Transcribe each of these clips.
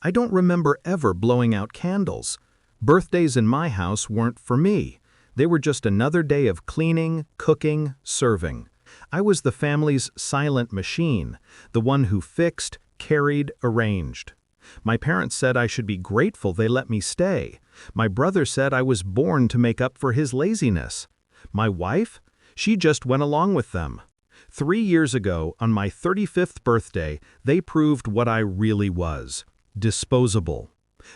I don't remember ever blowing out candles. Birthdays in my house weren't for me. They were just another day of cleaning, cooking, serving. I was the family's silent machine, the one who fixed, carried, arranged. My parents said I should be grateful they let me stay. My brother said I was born to make up for his laziness. My wife? She just went along with them. 3 years ago, on my 35th birthday, they proved what I really was: disposable.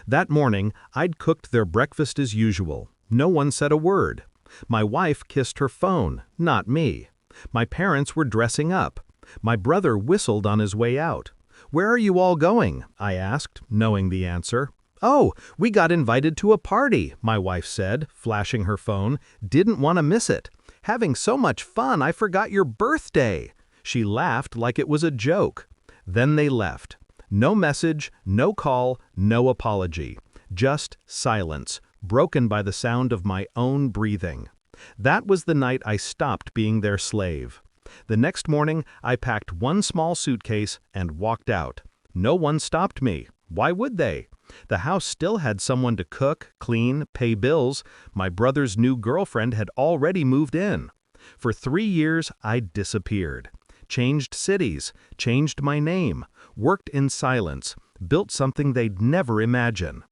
That morning, I'd cooked their breakfast as usual. No one said a word. My wife kissed her phone, not me. My parents were dressing up. My brother whistled on his way out. "Where are you all going?" I asked, knowing the answer. "Oh, we got invited to a party," my wife said, flashing her phone. "Didn't want to miss it. Having so much fun, I forgot your birthday." She laughed like it was a joke. Then they left. No message, no call, no apology. Just silence, broken by the sound of my own breathing. That was the night I stopped being their slave. The next morning, I packed one small suitcase and walked out. No one stopped me. Why would they? The house still had someone to cook, clean, pay bills. My brother's new girlfriend had already moved in. For 3 years, I disappeared. Changed cities, changed my name, worked in silence, built something they'd never imagine.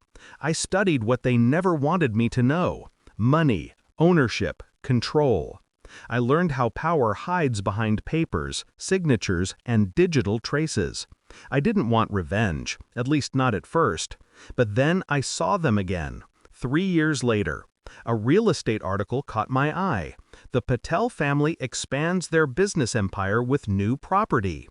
I studied what they never wanted me to know: money, ownership, control. I learned how power hides behind papers, signatures, and digital traces. I didn't want revenge, at least not at first. But then I saw them again. 3 years later, a real estate article caught my eye. The Patel family expands their business empire with new property.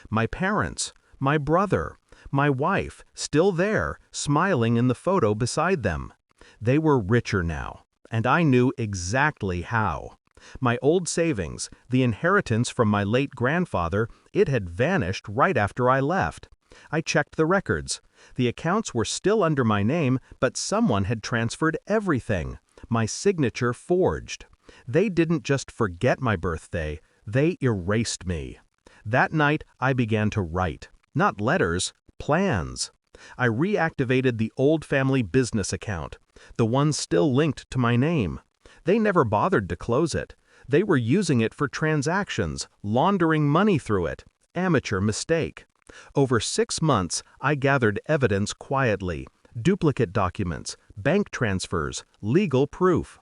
My parents, my brother, my wife, still there, smiling in the photo beside them. They were richer now, and I knew exactly how. My old savings, the inheritance from my late grandfather, it had vanished right after I left. I checked the records. The accounts were still under my name, but someone had transferred everything. My signature forged. They didn't just forget my birthday, they erased me. That night, I began to write. Not letters, plans. I reactivated the old family business account, the one still linked to my name. They never bothered to close it. They were using it for transactions, laundering money through it. Amateur mistake. Over 6 months, I gathered evidence quietly: duplicate documents, bank transfers, legal proof.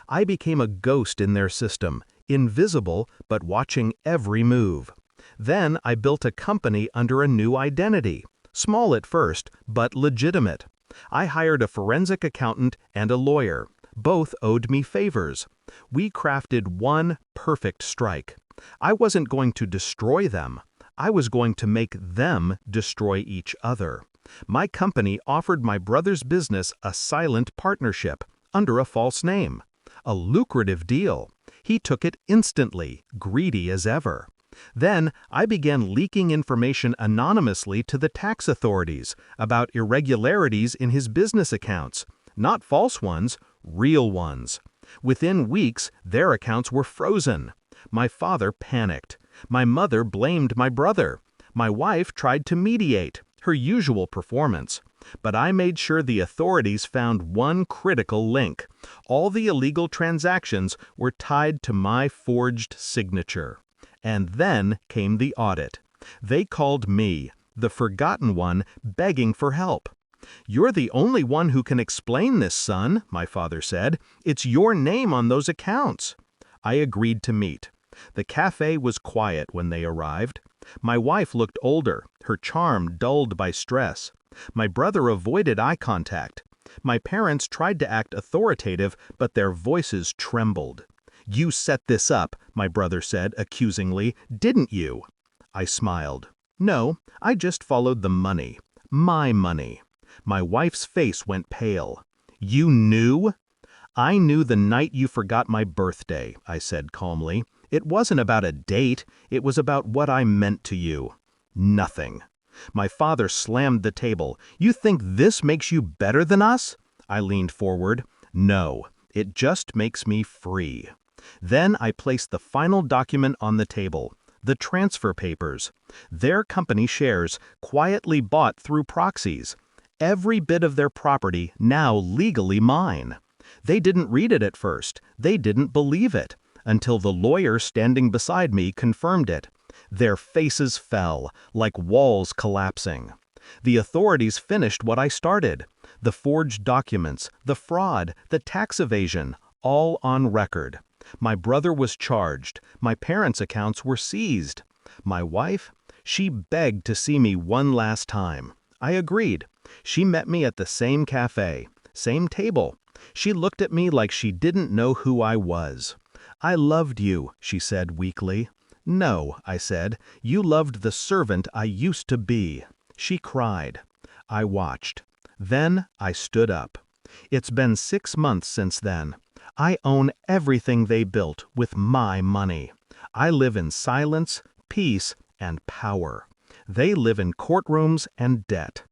I became a ghost in their system, invisible but watching every move. Then I built a company under a new identity. Small at first, but legitimate. I hired a forensic accountant and a lawyer. Both owed me favors. We crafted one perfect strike. I wasn't going to destroy them. I was going to make them destroy each other. My company offered my brother's business a silent partnership, under a false name. A lucrative deal. He took it instantly, greedy as ever. Then I began leaking information anonymously to the tax authorities about irregularities in his business accounts. Not false ones, real ones. Within weeks, their accounts were frozen. My father panicked. My mother blamed my brother. My wife tried to mediate, her usual performance. But I made sure the authorities found one critical link. All the illegal transactions were tied to my forged signature. And then came the audit. They called me, the forgotten one, begging for help. "You're the only one who can explain this, son," my father said. "It's your name on those accounts." I agreed to meet. The cafe was quiet when they arrived. My wife looked older, her charm dulled by stress. My brother avoided eye contact. My parents tried to act authoritative, but their voices trembled. "You set this up," my brother said accusingly, "didn't you?" I smiled. "No, I just followed the money. My money." My wife's face went pale. "You knew?" "I knew the night you forgot my birthday," I said calmly. "It wasn't about a date, it was about what I meant to you." "Nothing." My father slammed the table. "You think this makes you better than us?" I leaned forward. "No, it just makes me free." Then I placed the final document on the table, the transfer papers. Their company shares, quietly bought through proxies. Every bit of their property now legally mine. They didn't read it at first. They didn't believe it, until the lawyer standing beside me confirmed it. Their faces fell, like walls collapsing. The authorities finished what I started. The forged documents, the fraud, the tax evasion, all on record. My brother was charged. My parents' accounts were seized. My wife? She begged to see me one last time. I agreed. She met me at the same cafe, same table. She looked at me like she didn't know who I was. "I loved you," she said weakly. "No," I said, "you loved the servant I used to be." She cried. I watched. Then I stood up. It's been 6 months since then. I own everything they built with my money. I live in silence, peace, and power. They live in courtrooms and debt.